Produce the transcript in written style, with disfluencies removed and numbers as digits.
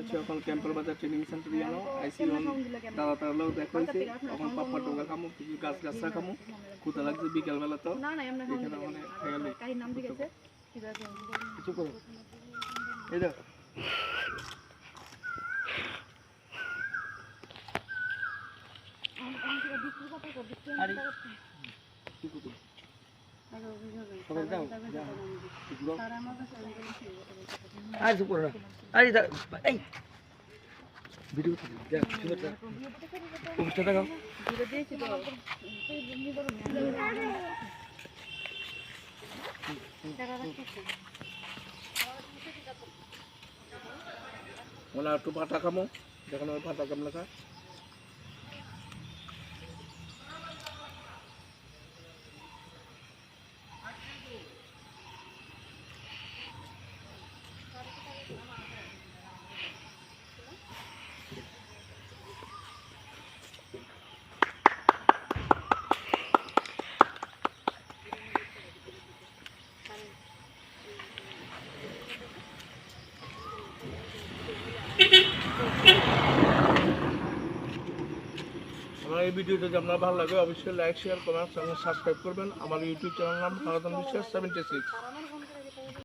হচ্ছে এখন ক্যাম্পেল বাজার ট্রেনিং সেন্টারে জানো আইসি দাদা তারাও দেখা হয়েছে এখন পাপা টোকা খামো কিছু গাছ গাছরা খামো কোথা লাগছে বিকালবেলা তো এখানে মানে খেয়ালি কিছু করো এই দেখো আর কিছু করো না আরে এই ভিডিও অবস্থা দেখাও ওলা একটু পাটা খামো দেখেন ওই পাটা কেমন লেখা আমার এই ভিডিওটা যদি আপনার ভালো লাগে অবশ্যই লাইক শেয়ার কমেন্ট সাবস্ক্রাইব করবেন আমার ইউটিউব চ্যানেল নাম সনাতন বিশ্বাস 76